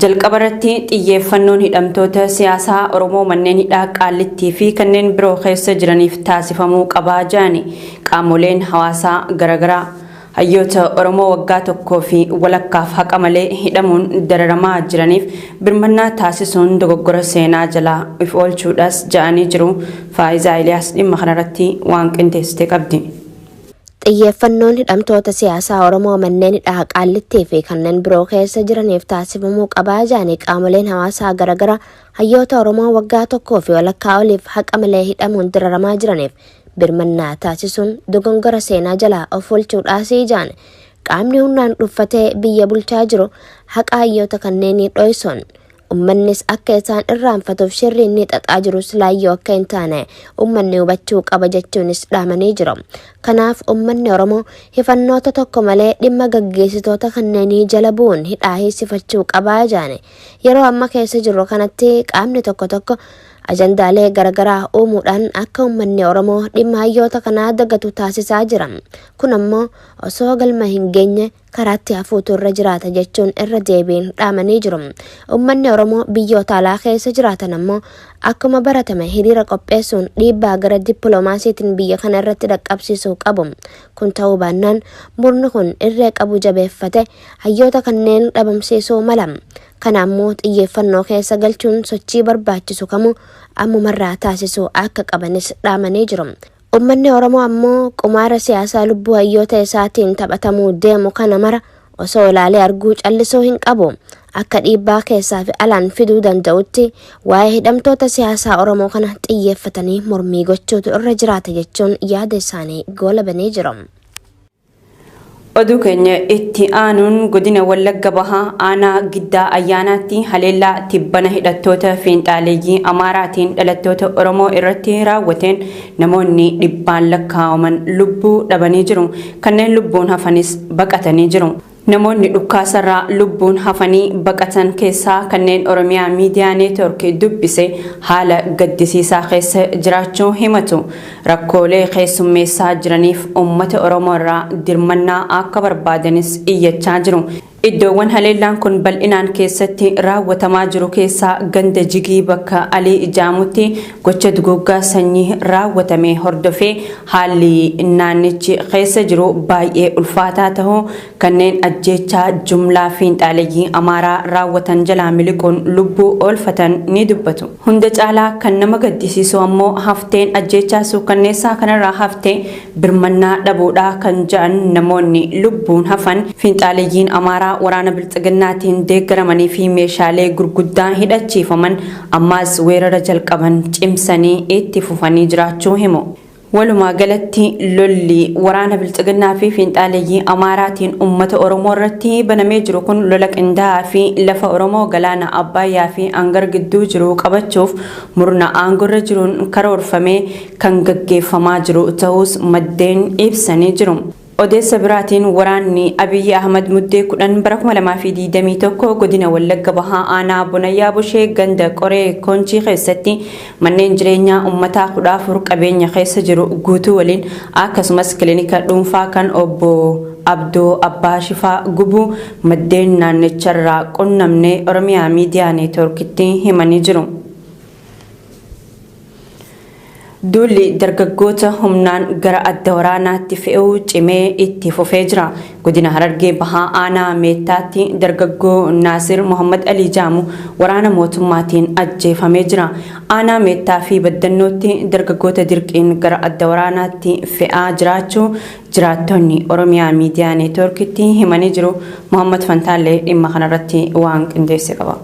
jalqabarratti xiyyeeffannoon hidhamtoota siyaasaa Oromoo manneen hidhaa Qaallittii fi kanneen biroo keessa jiraniif taasifamuu qabaa jedhani qaamoleen hawaasaa garagaraa hayyoota Oromoo waggaa tokkoo fi walakkaaf haqa malee hidhamuun dararamaa jiraniif birmannaa taasisuun dogoggora seenaa jalaa if oolchuudhaas jedhanii jiru. Faayizaa Iliyaas dhimma kanarratti waan qindeessite qabdi. xiyyeeffannoon hidhamtoota siyaasaa Oromoo manneen hidhaa Qaallittii fi kanneen biroo keessa jiraniif taasifamuu qabaa jedhanii qaamoleen hawaasaa garagaraa hayyoota Oromoo waggaa tokkoo fi walakkaa oliif haqa malee hidhamuun dararamaa jiraniif birmannaa taasisuun dogoggora seenaa jalaa of oolchuudhaas jedhan qaamni humnaan dhuffatee biyya bulchaa jiru haqa hayyoota kanneenii dhoysuun ummannis akka isaan irraanfatuuf shirri inni xaxaa jirus laayyoo akka hin taane ummanni hubachuu qaba jechuunis dhaamanii jiru. Kanaaf ummanni Oromoo hifannoota tokko malee dhimma gaggeessitoota kanneenii jala bu'uun hidhaa hiisifachuu qabaa jedhan yeroo amma keessa jirru kanatti qaamni tokko ajandaalee garagaraa uumuudhaan akka ummanni Oromoo dhimma hayyoota kanaa dagatu taasisaa jira. Kun ammoo osoo galma hin geenye karaatti hafuutu irra jiraata jechuun irra deebiin dhaamanii jiru. Ummanni Oromoo biyyoota alaa keessa jiraatan ammoo akkuma baratame hiriira qopheessuun dhiibbaa gara dippiloomaasiitiin biyya kana irratti dhaqqabsiisuu qabu. Kun ta'uu baannaan murni kun irree qabu jabeeffate hayyoota kanneen dhabamsiisuu mala. Kana ammoo xiyyeeffannoo keessa galchuun sochii barbaachisu kamuu ammumarraa taasisuu akka qabanis dhaamanii jiru. Ummanni Oromoo ammoo qumaara siyaasaa lubbuu hayyoota isaatiin taphatamuu deemu kana mara osoo ilaalee arguu callisuu hin qabu. Akka dhiibbaa keessaa fi alaan fiduu danda'utti waa'ee hidhamtoota siyaasaa Oromoo kana xiyyeeffatanii mormii gochuutu irra jiraata jechuun yaada isaanii goolabanii jiru. Oduu keenya itti aanuun godina Wallagga Bahaa aanaa Giddaa Ayyaanaatti haleellaa tibbana hidhattoota fiinxaaleeyyii Amaaraatiin dhalattoota Oromoo irratti raawwateen namoonni dhibbaan lakkaa'aman lubbuu dhabanii jiru. Kanneen lubbuun hafanis baqatanii jiru. Namoonni dhukkaasarraa lubbuun hafanii baqatan keessaa kanneen Oromiyaa Miidiyaa Neetwork dubbise haala gaddisiisaa keessa jiraachuu himatu. Rakkoolee keessummeessaa jiraniif uummata Oromoo irraa dirmannaa akka barbaadanis iyyachaa jiru. Iddoowwan haleellaan kun bal'inaan keessatti raawwatamaa jiru keessaa ganda Jigii bakka Alii Ijaamutti gocha duguggaa sanyii raawwatame hordofee haalli naannichi keessa jiru baay'ee ulfaataa ta'uu kanneen ajjeechaa jumlaa fiinxaaleeyyii Amaaraa raawwatan jalaa miliquun lubbuu oolfatan ni dubbatu. Hunda caalaa kan nama gaddisiisu ammoo hafteen ajjeechaa suukanneessaa kanarraa haftee birmannaa dhabuudhaa kan jedhan namoonni lubbuun hafan fiinxaaleeyyiin Amaaraa waraana bilxiginnaatiin deeggaramanii fi meeshaalee gurguddaan hidhachiifaman ammaas weerara jalqaban cimsanii itti fufanii jiraachuu himu. Walumaa galatti lolli waraana bilxiginnaa fi fiinxaaleeyyii Amaaraatiin uummata Oromoo irratti banamee jiru kun lola qindaa'aa fi lafa Oromoo galaana Abbaayyaa fi Angar gidduu jiru qabachuuf murna aangorra jiruun karoorfamee kan gaggeeffamaa jiru ta'us maddeen ibsanii jiru. Odeessa biraatiin waraanni Abiyyi Ahmad muddee 10 bara 2021 godina Wallagga Bahaa aanaa Bonayyaa Bushee ganda Qoree Konchii keessatti manneen jireenyaa uummataa 14 qabeenya keessa jiru guutuu waliin akkasumas kilinika dhuunfaa kan obbo Abdoo Abbaa Shifaa gubuu maddeen naannicharraa qunnamnee Oromiyaa Miidiyaa Neetworkitti himanii jiru. Duulli dargaggoota humnaan gara adda waraanaatti fe'uu cimee itti fufee jira. Godina Harargee Bahaa aanaa Meettaatti dargaggoo Naasir Muhammad Ali Jaamu waraana mootummaatiin ajjeefamee jira. Aanaa Meettaa fi Baddannootti dargaggoota dirqiin gara adda waraanaatti fe'aa jiraachuu jiraattonni Oromiyaa Miidiyaa Neetworkitti himanii jiru. Muhammad Fantaalee dhimma kanarratti waan qindeesse qaba.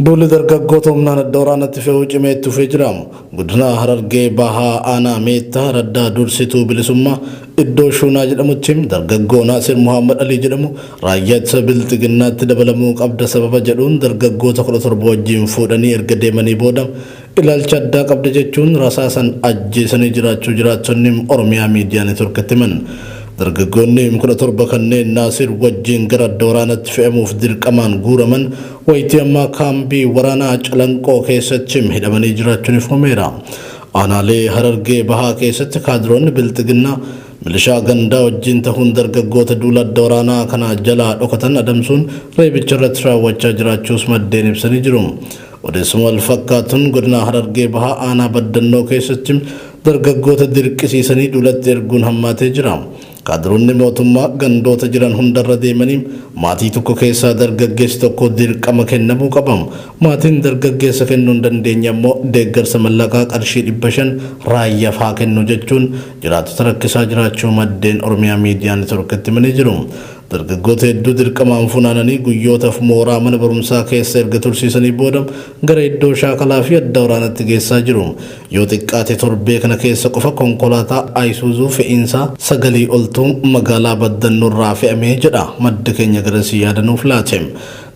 Duulli dargaggoota humnaan adda waraanatti fe'uu cimee itti fufee jira. Godina Harargee Bahaa aanaa Meettaa raddaa dursituu bilisummaa iddoo Shuunaa jedhamutti dargaggoo Naasir Muhammad Ali jedhamu raayyaa ittisa bilxiginnaatti dabalamuu qabda sababa jedhuun dargaggoota 17 wajjin fuudhanii erga deemanii booda ilaalcha addaa qabda jechuun rasaasan ajjeesanii jiraachuu jiraattonni Oromiyaa Miidiyaa Neetworkitti himan. Dargaggoonni 17 kanneen Naasir wajjin gara adda waraanatti fe'amuuf dirqamaan guuraman wayitii ammaa kaambii waraanaa Calanqoo keessatti hidhamanii jiraachuun ifameera. Aanaalee Harargee Bahaa keessatti kaadiroonni bilxiginnaa milishaa gandaa wajjin ta'uun dargaggoota duula waraanaa kana jalaa dhokatan adamsuun reebicha irratti raawwachaa jiraachuus maddeen ibsanii jiru. Odeessuma wal fakkaatuun godina Harargee Bahaa aanaa Baddannoo keessatti dargaggoota dirqisiisanii duulatti erguun hammaatee jira. Kaadroonni mootummaa gandoota jiran hundarra deemanii maatii tokko keessaa dargaggeessi tokko dirqama kennamuu qabamu. Maatiin dargaggeessa kennuu hin dandeenye immoo deeggarsa mallaqaa qarshii 500 raayyaaf haa kennu jechuun jiraattota rakkisaa jiraachuu maddeen Oromiyaa miidiyaa neetworkitti himanii jiru. Dargaggoota hedduu dirqamaan funaananii guyyootaaf mooraa mana barumsaa keessa erga tursiisanii booda gara iddoo shaakalaa fi adda waraanatti geessaa jiru. Yoo xiqqaate torbee kana keessa qofa konkolaataa Isuuzuu fe'iinsaa 9 oltu magaalaa Baddannoorraa fe'amee jedha madda keenya garasii yaadanuuf laate.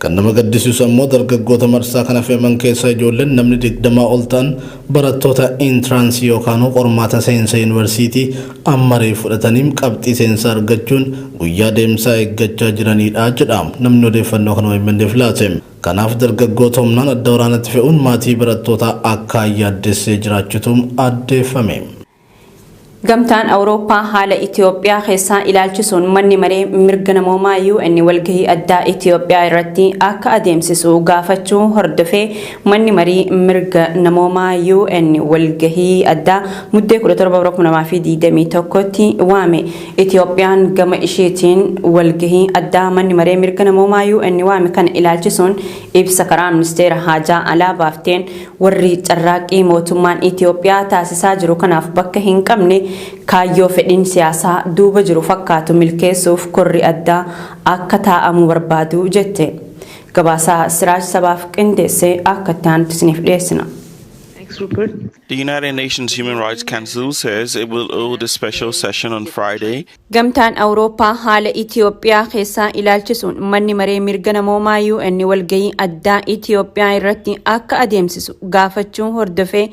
Kan nama gaddisiisu ammoo dargaggoota marsaa kana fe'aman keessaa ijoolleen namni 20 ol ta'an barattoota intiraansii yookaan qormaata seensa yuunivarsiitii ammaree fudhatanii qabxii seensaa argachuun guyyaa deemsaa eeggachaa jiranidha jedha namni odeeffannoo kana himanneef laate. Kanaaf dargaggoota humnaan adda waraanatti fe'uun maatii barattootaa akka yaaddessee jiraachuutu addeeffame. Gamtaan Awurooppaa haala Itoophiyaa keessaa ilaalchisuun manni maree mirga namoomaa UN walgahii addaa Itoophiyaa irratti akka adeemsisu gaafachuu hordofee manni marii mirga namoomaa UN walgahii addaa muddee 17/2021tti waame. Itoophiyaan gama isheetiin walgahii addaa manni maree mirga namoomaa UN waame kana ilaalchisuun ibsa karaa ministeera haajaa alaa baafteen warri carraaqqii mootummaan Itoophiyaa taasisaa jiru kanaaf bakka hin qabne kaayyoo fedhiin siyaasaa duuba jiru fakkaatu milkeessuuf korri addaa akka taa'amu barbaadu jette. Gabaasaa Siraaj sabaaf qindeessee akka itti isiniif dhiyeessina. The United Nations Human Rights Council says it will hold a special session on Friday. Gamtaan Awurooppaa haala Itoophiyaa keessaa ilaalchisuun manni maree mirga namoomaa UN walgahii addaa Itoophiyaa irratti akka adeemsisu gaafachuu hordofee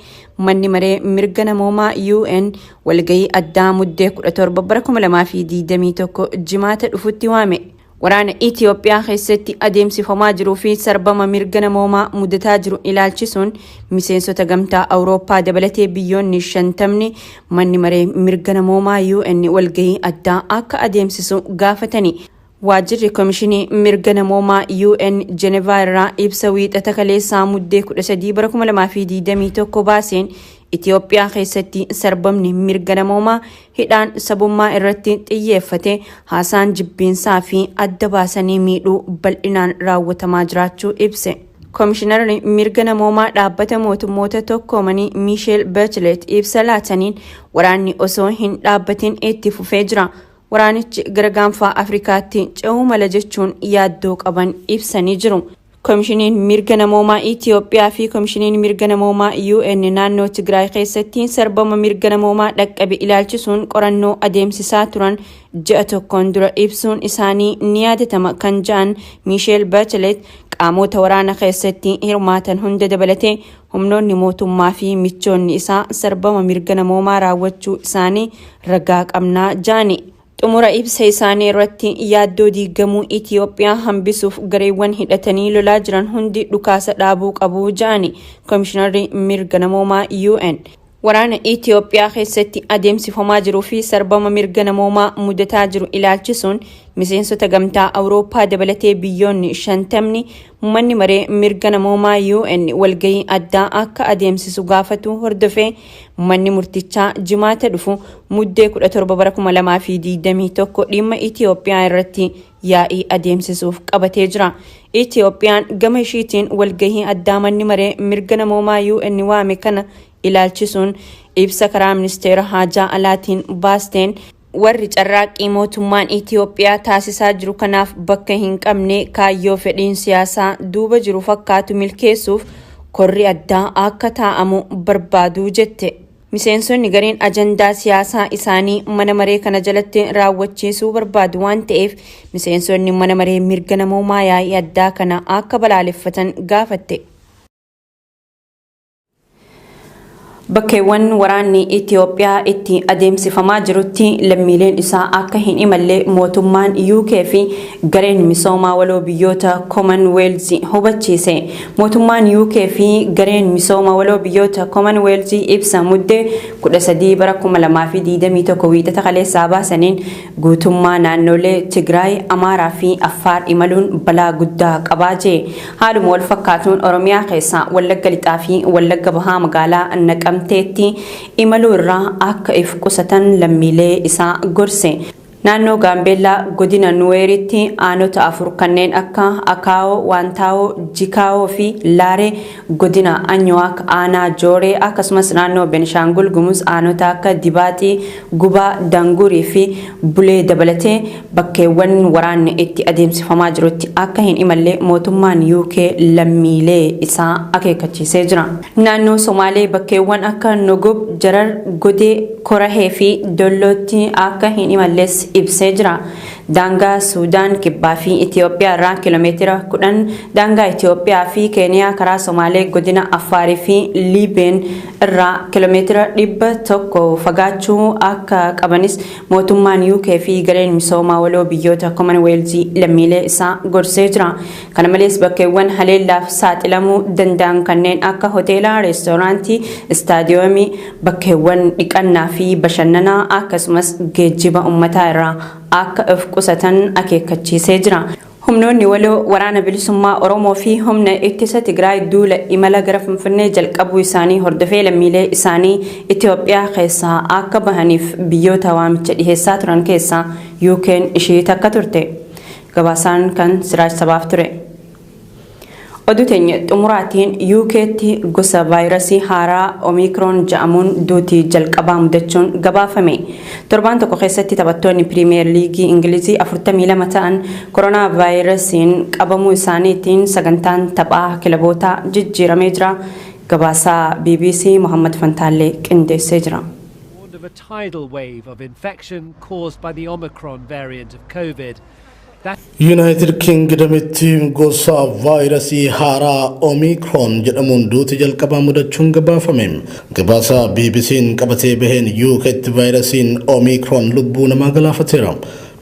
manni maree mirga namoomaa UN walgahii addaa muddee 17/2021 jimaata dhufutti waame. Waraana Itoophiyaa keessatti adeemsifamaa jiruu fi sarbama mirga namoomaa mudataa jiru ilaalchisuun miseensota gamtaa Awurooppaa dabalatee biyyoonni 50 manni maree mirga namoomaa UN walgahii addaa akka adeemsisu gaafatani. Waajjirri Komishinii mirga namoomaa UN Geneva irraa ibsa wiixata kaleessaa muddee 13/2021 baaseen Itoophiyaa keessatti sarbamni mirga namoomaa hidhaan sabummaa irratti xiyyeeffate haasaan jibbiinsaa fi adda baasanii miidhuu bal'inaan raawwatamaa jiraachuu ibse. Komishinarri mirga namoomaa dhaabbata mootummoota tokkoomanii Michelle Bachelet ibsa laataniin waraanni osoo hin dhaabbatin itti fufee jira. Waraanichi gara gaanfaa Afrikaatti ce'uu mala jechuun yaaddoo qaban ibsanii jiru. Komishiniin mirga namoomaa Itoophiyaa fi Komishiniin mirga namoomaa UN naannoo Tigraay keessatti sarbama mirga namoomaa dhaqqabe ilaalchisuun qorannoo adeemsisaa turan ji'a tokkoon dura ibsuun isaanii ni yaadatama kan jedhan Michelle Bachelet qaamota waraana keessatti hirmaatan hunda dabalatee humnoonni mootummaa fi michoonni isaa sarbama mirga namoomaa raawwachuu isaanii ragaa qabnaa jedhani. Xumura ibsa isaanii irratti yaaddoo diigamuu Itoophiyaa hambisuuf gareewwan hidhatanii lolaa jiran hundi dhukaasa dhaabuu qabu jedhani Komishinarri mirga namoomaa UN. Waraana Itoophiyaa keessatti adeemsifamaa jiruu fi sarbama mirga namoomaa mudataa jiru ilaalchisuun miseensota gamtaa Awurooppaa dabalatee biyyoonni 50 manni maree mirga namoomaa UN walgahii addaa akka adeemsisu gaafatu hordofee manni murtichaa jimaata dhufu muddee 17/2021 dhimma Itoophiyaa irratti yaa'ii adeemsisuuf qabatee jira. Itoophiyaan gama ishiitiin walgahii addaa manni maree mirga namoomaa UN waame kana ilaalchisuun ibsa karaa ministeera haajaa alaatiin baasteen warri carraaqqii mootummaan Itoophiyaa taasisaa jiru kanaaf bakka hin qabne kaayyoo fedhiin siyaasaa duuba jiru fakkaatu milkeessuuf korri addaa akka taa'amu barbaadu jette. Miseensonni gareen ajandaa siyaasaa isaanii mana maree kana jalatti raawwachiisuu barbaadu waan ta'eef miseensonni mana maree mirga namoomaa yaa'ii addaa kana akka balaaleffatan gaafatte. bakkeewwan waraanni Itoophiyaa itti adeemsifamaa jirutti lammiileen isaa akka hin imalle mootummaan UK fi gareen misoomaa waloo biyyoota Commonwealth hubachiise. Mootummaan UK fi gareen misoomaa waloo biyyoota Commonwealth ibsa muddee 13 bara 2021 wiixata kaleessaa baasaniin guutummaa naannolee Tigraay, Amaaraa fi Affaar imaluun balaa guddaa qabaa jee. Haaluma wal fakkaatuun Oromiyaa keessa Wallagga Lixaa fi Wallagga Bahaa magaalaa Naqamteetti imaluu irraa akka if qusatan lammiilee isaa gorse. Naannoo Gaambeellaa godina Nuweeritti aanota 4 kanneen akka Akaao, Waantaao, Jikaao fi Laare, godina Anyoak aanaa Jooree akkasumas naannoo Benishangul Gumuz aanota akka Dibaaxii, Gubaa, Dangurii fi Bulee dabalatee bakkeewwan waraanni itti adeemsifamaa jirutti akka hin imalle mootummaan UK lammiilee isaa akeekkachiisee jira. Naannoo Somaalee bakkeewwan akka Nogub, Jarar, Godee, Korahee fi Dollootti akka hin imalles ibsee jira. Daangaa Suudaan Kibbaa fi Itoophiyaa irraa kiiloomeetira 10, daangaa Itoophiyaa fi Keeniyaa karaa Somaalee godina Affaarii fi Liibeen irraa kiiloomeetira 100 fagaachuu akka qabanis mootummaan UK fi gareen misoomaa waloo biyyoota Commonwealth lammiilee isaa gorsee jira. Kana malees bakkeewwan haleellaaf saaxilamuu danda'an kanneen akka hoteelaa, reestooraantii, istaadiyoomii, bakkeewwan dhiqannaa fi bashannanaa akkasumas geejjiba ummataa irraa akka if qusatan akeekkachiisee jira. Humnoonni waloo waraana bilisummaa Oromoo fi humna ittisa Tigraay duula imala gara Finfinnee jalqabuu isaanii hordofee lammiilee isaanii Itoophiyaa keessaa akka bahaniif biyyoota waamicha dhiheessaa turan keessaa UK'n ishee takka turte. Gabaasaan kan Siraaj Sabaaf ture. Oduu teenya xumuraatiin UK'tti gosa vaayirasii haaraa Omicron jedhamuun duutii jalqabaa mudachuun gabaafame. Torbaan tokko keessatti taphattoonni Piriimiyer Liigii Ingilizii 42 ta'an koronaa vaayirasiin qabamuu isaaniitiin sagantaan taphaa kilabootaa jijjiiramee jira. Gabaasaa BBC Muhammad Fantaallee qindeessee jira. A tidal wave of infection caused by the Omicron variant of COVID. United Kingdom itti gosa vaayirasii haaraa Omicron jedhamuun duuti jalqabaa mudachuun gabaafame. Gabaasa BBC'n qabatee baheen UK itti vaayirasiin Omicron lubbuu namaa galaafateera.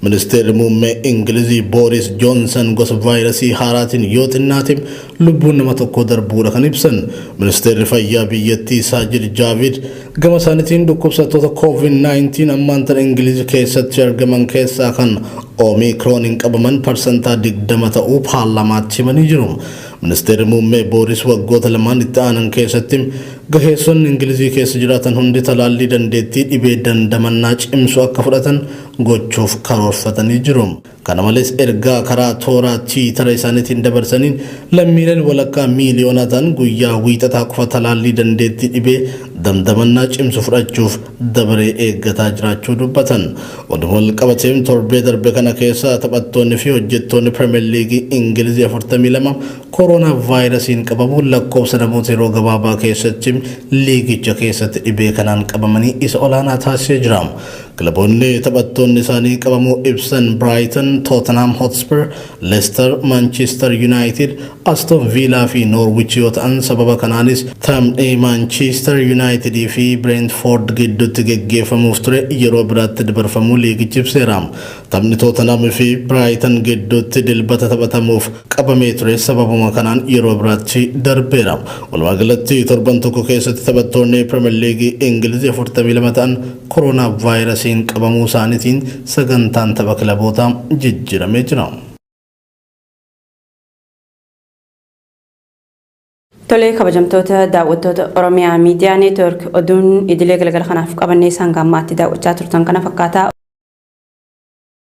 Ministeerri muummee Ingilizii Boris Johnson gosa vaayirasii haaraatiin yoo xinnaateef lubbuun nama tokko darbuudha kan ibsan. Ministeerri fayyaa biyyattii Saajid Jaavid gama isaaniitiin dhukkubsattoota COVID-19 ammaan tana Ingilizii keessatti argaman keessaa kan Omicroniin qabaman parsantaa 20 ta'uu paarlamaatti himanii jiru. Ministeerri muummee Boris waggoota lamaan itti aanan keessatti gaheessonni Ingilizii keessa jiraatan hundi talaallii dandeettii dhibee dandamannaa cimsuu akka fudhatan gochuuf karoorfatanii jiru. Kana malees ergaa karaa toora Tiwiitara isaaniitiin dabarsaniin lammiileen walakkaa miiliyoonaa ta'an guyyaa wiixataa qofa talaallii dandeettii dhibee dandamannaa cimsu fudhachuuf dabaree eeggataa jiraachuu dubbatan. Walumaa qabateen torbee darbe kana keessa taphattoonni fi hojjettoonni Premier League Ingilizii 42 koronaa vaayirasiin qabamuun lakkoofsa namoota yeroo gabaabaa keessatti liigicha keessatti dhibee kanaan qabamanii isa olaanaa taasisee jira. Kilaboonni taphattoonni isaanii qabamuu ibsan Brighton, Tottenham Hotspur, Leicester, Manchester United, Aston Villa fi Norwich yoo ta'an sababa kanaanis taphni Manchester United fi Brentford gidduutti geggeeffamuuf ture yeroo biraatti dabarfamuu liigichi ibseera. Taphni Tottenham fi Brighton gidduutti dilbata taphatamuuf qabamee ture sababuma kanaan yeroo biraatti darbeera. Walumaa galatti torban tokko keessatti taphattoonni Premier League Ingilizii 42 ta'an koronaa vaayirasiin qabamuu isaaniitiin sagantaan tapha kilabootaa jijjiiramee jira. Tolee kabajamtoota daawwattoota Oromiyaa Miidiyaa Neetwork oduun idilee galgala kanaaf qabannee isaan gammaatti daawwachaa turtan kana fakkaata.